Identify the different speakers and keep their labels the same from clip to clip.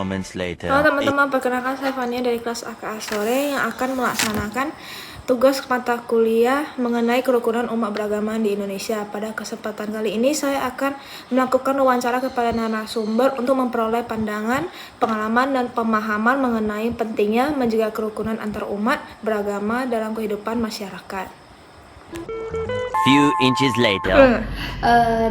Speaker 1: moments later.
Speaker 2: Halo teman-teman, perkenalkan saya Fania dari kelas AKA Sore yang akan melaksanakan tugas mata kuliah mengenai kerukunan umat beragama di Indonesia. Pada kesempatan kali ini saya akan melakukan wawancara kepada narasumber untuk memperoleh pandangan, pengalaman, dan pemahaman mengenai pentingnya menjaga kerukunan antar umat beragama dalam kehidupan masyarakat.
Speaker 1: Few inches later.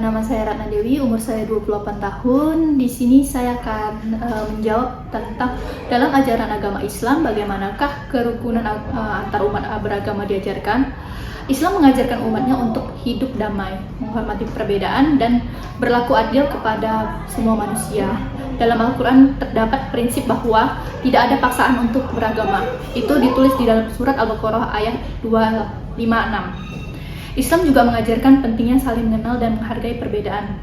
Speaker 3: Nama saya Ratna Dewi, umur saya 28 tahun. Di sini saya akan menjawab tentang dalam ajaran agama Islam bagaimanakah kerukunan antar umat beragama diajarkan. Islam mengajarkan umatnya untuk hidup damai, menghormati perbedaan dan berlaku adil kepada semua manusia. Dalam Al-Quran terdapat prinsip bahwa tidak ada paksaan untuk beragama. Itu ditulis di dalam surat Al-Baqarah ayat 256. Islam juga mengajarkan pentingnya saling mengenal dan menghargai perbedaan,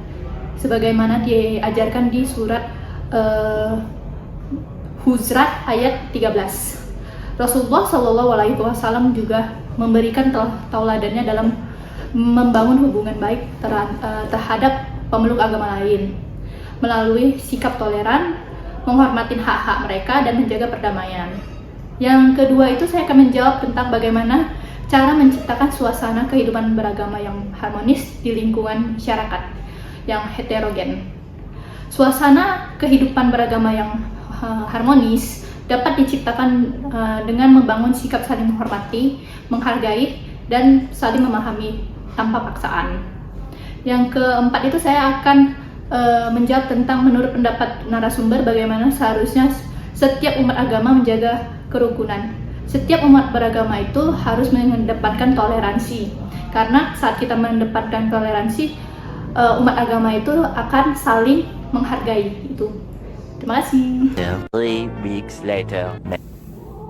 Speaker 3: sebagaimana diajarkan di surat Hujurat ayat 13. Rasulullah SAW juga memberikan tauladannya dalam membangun hubungan baik terhadap pemeluk agama lain, melalui sikap toleran, menghormati hak-hak mereka, dan menjaga perdamaian. Yang kedua itu saya akan menjawab tentang bagaimana cara menciptakan suasana kehidupan beragama yang harmonis di lingkungan masyarakat yang heterogen. Suasana kehidupan beragama yang harmonis dapat diciptakan dengan membangun sikap saling menghormati, menghargai, dan saling memahami tanpa paksaan. Yang keempat itu saya akan menjawab tentang menurut pendapat narasumber bagaimana seharusnya setiap umat agama menjaga kerukunan. Setiap umat beragama itu harus mengedepankan toleransi, karena saat kita mengedepankan toleransi, umat agama itu akan saling menghargai itu. Terima kasih.
Speaker 1: 3 weeks later.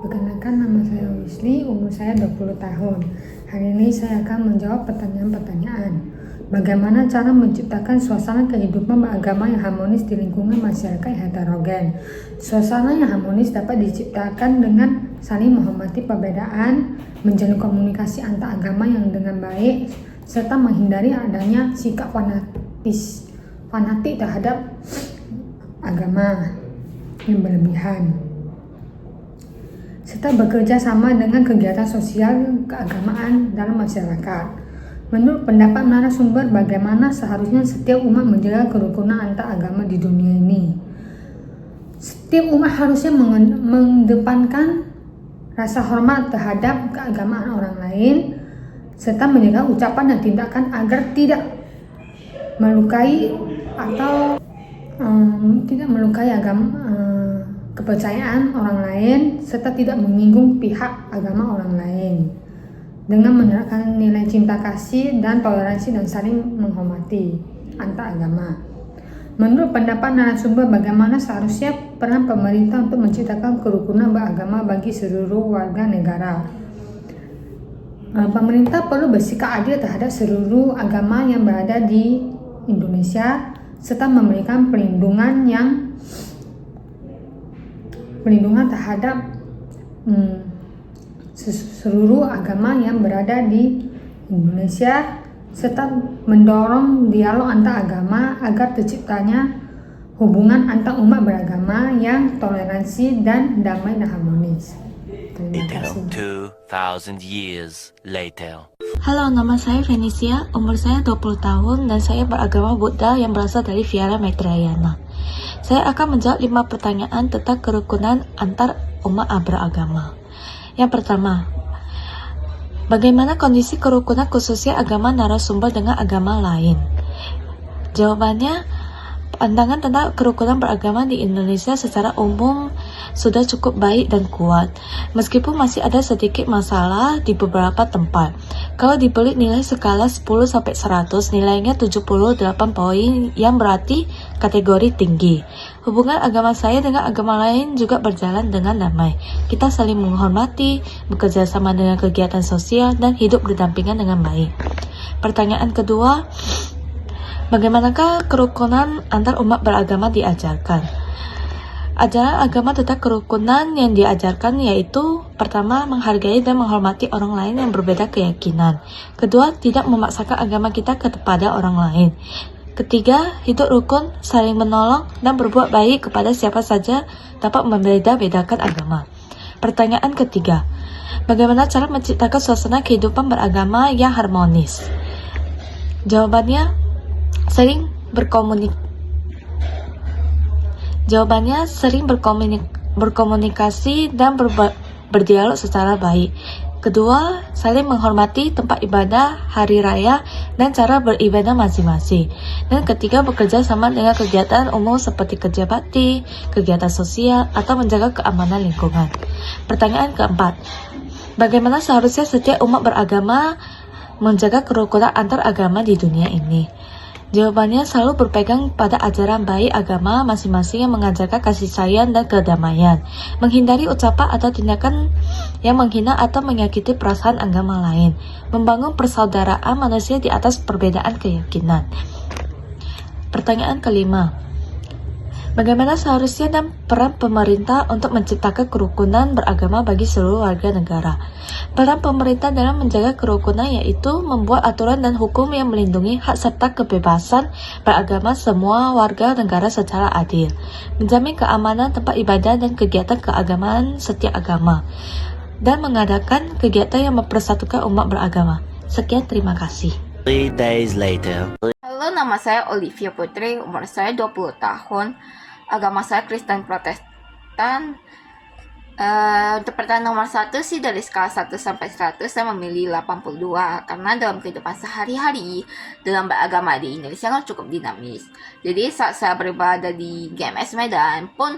Speaker 4: Perkenalkan, nama saya Wisli, umur saya 20 tahun. Hari ini saya akan menjawab pertanyaan-pertanyaan. Bagaimana cara menciptakan suasana kehidupan beragama yang harmonis di lingkungan masyarakat heterogen? Suasana yang harmonis dapat diciptakan dengan saling menghormati perbedaan, menjalin komunikasi antar agama yang dengan baik, serta menghindari adanya sikap fanatik terhadap agama yang berlebihan, serta bekerja sama dengan kegiatan sosial keagamaan dalam masyarakat. Menurut pendapat narasumber, bagaimana seharusnya setiap umat menjaga kerukunan antar agama di dunia ini? Setiap umat harusnya mengedepankan rasa hormat terhadap keagamaan orang lain, serta menjaga ucapan dan tindakan agar tidak melukai atau kepercayaan orang lain, serta tidak menyinggung pihak agama orang lain, dengan menerapkan nilai cinta kasih dan toleransi dan saling menghormati antar agama. Menurut pendapat narasumber, bagaimana seharusnya peran pemerintah untuk menciptakan kerukunan beragama bagi seluruh warga negara? Pemerintah perlu bersikap adil terhadap seluruh agama yang berada di Indonesia, serta memberikan perlindungan terhadap seluruh agama yang berada di Indonesia, serta mendorong dialog antar agama agar terciptanya hubungan antar umat beragama yang toleransi dan damai dan harmonis. Terima kasih.
Speaker 1: 2,000 years later.
Speaker 5: Halo, nama saya Venesia, umur saya 20 tahun dan saya beragama Buddha yang berasal dari Vihara Maitrayana. Saya akan menjawab 5 pertanyaan tentang kerukunan antar umat beragama. Yang pertama, bagaimana kondisi kerukunan khususnya agama narasumber dengan agama lain? Jawabannya, pandangan tentang kerukunan beragama di Indonesia secara umum sudah cukup baik dan kuat, meskipun masih ada sedikit masalah di beberapa tempat. Kalau diberi nilai skala 10-100, nilainya 78 poin, yang berarti kategori tinggi. Hubungan agama saya dengan agama lain juga berjalan dengan damai. Kita saling menghormati, bekerja sama dengan kegiatan sosial, dan hidup berdampingan dengan baik. Pertanyaan kedua, bagaimanakah kerukunan antar umat beragama diajarkan? Ajaran agama tentang kerukunan yang diajarkan yaitu, pertama, menghargai dan menghormati orang lain yang berbeda keyakinan. Kedua, tidak memaksakan agama kita kepada orang lain. Ketiga, hidup rukun, saling menolong, dan berbuat baik kepada siapa saja tanpa membeda-bedakan agama. Pertanyaan ketiga, bagaimana cara menciptakan suasana kehidupan beragama yang harmonis? Jawabannya, sering berkomunikasi dan berdialog secara baik. Kedua, saling menghormati tempat ibadah, hari raya, dan cara beribadah masing-masing. Dan ketiga, bekerja sama dengan kegiatan umum seperti kerja bakti, kegiatan sosial, atau menjaga keamanan lingkungan. Pertanyaan keempat, bagaimana seharusnya setiap umat beragama menjaga kerukunan antar agama di dunia ini? Jawabannya selalu berpegang pada ajaran baik agama masing-masing yang mengajarkan kasih sayang dan kedamaian, menghindari ucapan atau tindakan yang menghina atau menyakiti perasaan agama lain, membangun persaudaraan manusia di atas perbedaan keyakinan. Pertanyaan kelima, bagaimana seharusnya dan peran pemerintah untuk menciptakan kerukunan beragama bagi seluruh warga negara? Peran pemerintah dalam menjaga kerukunan yaitu membuat aturan dan hukum yang melindungi hak serta kebebasan beragama semua warga negara secara adil, menjamin keamanan tempat ibadah dan kegiatan keagamaan setiap agama, dan mengadakan kegiatan yang mempersatukan umat beragama. Sekian, terima kasih.
Speaker 1: 3 days later.
Speaker 6: Halo, nama saya Olivia Putri, umur saya 20 tahun, agama saya Kristen Protestan. Untuk pertanyaan nomor 1 sih, dari skala 1 sampai 100 saya memilih 82, karena dalam kehidupan sehari-hari dalam beragama di Indonesia kan cukup dinamis. Jadi saat saya beribadah di GMS Medan pun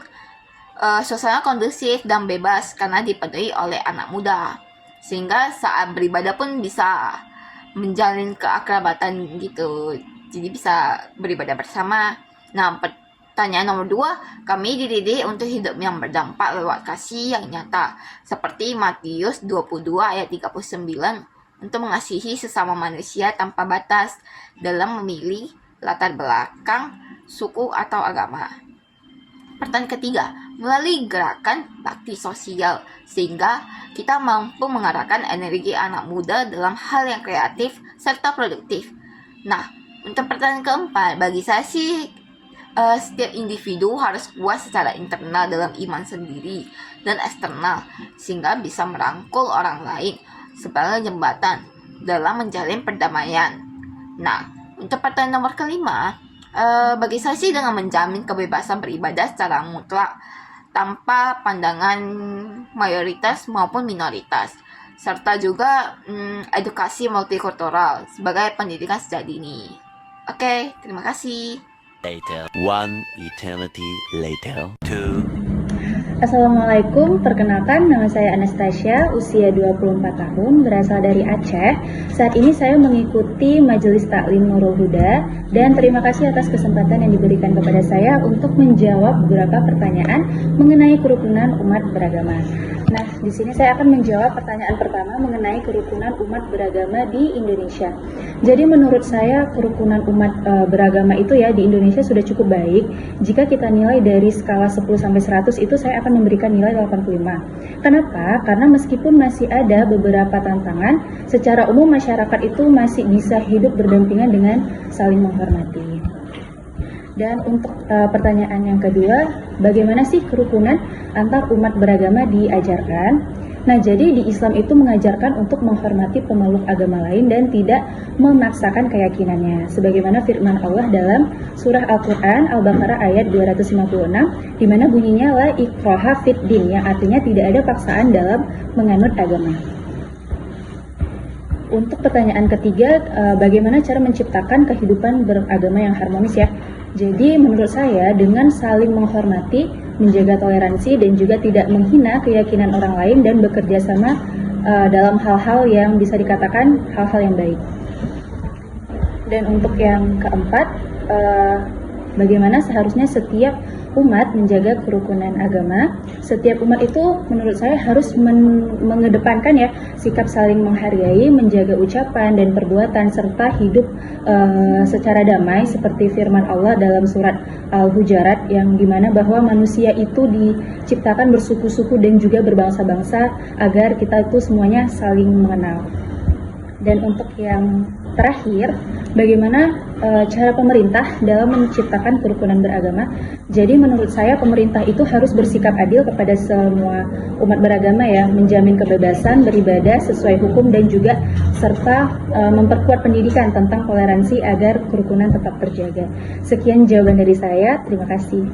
Speaker 6: suasana kondusif dan bebas karena dipenuhi oleh anak muda, sehingga saat beribadah pun bisa menjalin keakrabatan gitu, jadi bisa beribadah bersama. Nah, pertanyaan nomor 2, kami dididik untuk hidup yang berdampak lewat kasih yang nyata, seperti Matius 22 ayat 39, untuk mengasihi sesama manusia tanpa batas dalam memilih latar belakang, suku, atau agama. Pertanyaan ketiga, melalui gerakan bakti sosial, sehingga kita mampu mengarahkan energi anak muda dalam hal yang kreatif serta produktif. Nah, untuk pertanyaan keempat, bagi saya sih setiap individu harus kuat secara internal dalam iman sendiri dan eksternal, sehingga bisa merangkul orang lain sebagai jembatan dalam menjalin perdamaian. Nah, untuk pertanyaan nomor kelima, bagi saya sih dengan menjamin kebebasan beribadah secara mutlak tanpa pandangan mayoritas maupun minoritas, serta juga edukasi multikultural sebagai pendidikan sejak dini. Oke, terima kasih.
Speaker 1: Later. 1 eternity later. 2.
Speaker 7: Assalamualaikum, perkenalkan nama saya Anastasia, usia 24 tahun, berasal dari Aceh. Saat ini saya mengikuti Majelis Taklim Nurul Huda, dan terima kasih atas kesempatan yang diberikan kepada saya untuk menjawab beberapa pertanyaan mengenai kerukunan umat beragama. Nah, di sini saya akan menjawab pertanyaan pertama mengenai kerukunan umat beragama di Indonesia. Jadi menurut saya kerukunan umat beragama itu ya di Indonesia sudah cukup baik. Jika kita nilai dari skala 10 sampai 100 itu saya akan memberikan nilai 85. Kenapa? Karena meskipun masih ada beberapa tantangan, secara umum masyarakat itu masih bisa hidup berdampingan dengan saling menghormati. Dan untuk pertanyaan yang kedua, bagaimana sih kerukunan antar umat beragama diajarkan? Nah, jadi di Islam itu mengajarkan untuk menghormati pemeluk agama lain dan tidak memaksakan keyakinannya. Sebagaimana firman Allah dalam surah Al-Quran Al-Baqarah ayat 256, di mana bunyinya la ikraha fid din, yang artinya tidak ada paksaan dalam menganut agama. Untuk pertanyaan ketiga, bagaimana cara menciptakan kehidupan beragama yang harmonis ya? Jadi menurut saya dengan saling menghormati, menjaga toleransi, dan juga tidak menghina keyakinan orang lain dan bekerja sama dalam hal-hal yang bisa dikatakan hal-hal yang baik. Dan untuk yang keempat, bagaimana seharusnya setiap umat menjaga kerukunan agama. Setiap umat itu menurut saya harus mengedepankan ya sikap saling menghargai, menjaga ucapan dan perbuatan, serta hidup secara damai seperti firman Allah dalam surat Al-Hujurat, yang dimana bahwa manusia itu diciptakan bersuku-suku dan juga berbangsa-bangsa agar kita itu semuanya saling mengenal. Dan untuk yang Terakhir, bagaimana cara pemerintah dalam menciptakan kerukunan beragama? Jadi menurut saya pemerintah itu harus bersikap adil kepada semua umat beragama ya, menjamin kebebasan beribadah sesuai hukum dan juga serta memperkuat pendidikan tentang toleransi agar kerukunan tetap terjaga. Sekian jawaban dari saya, terima kasih.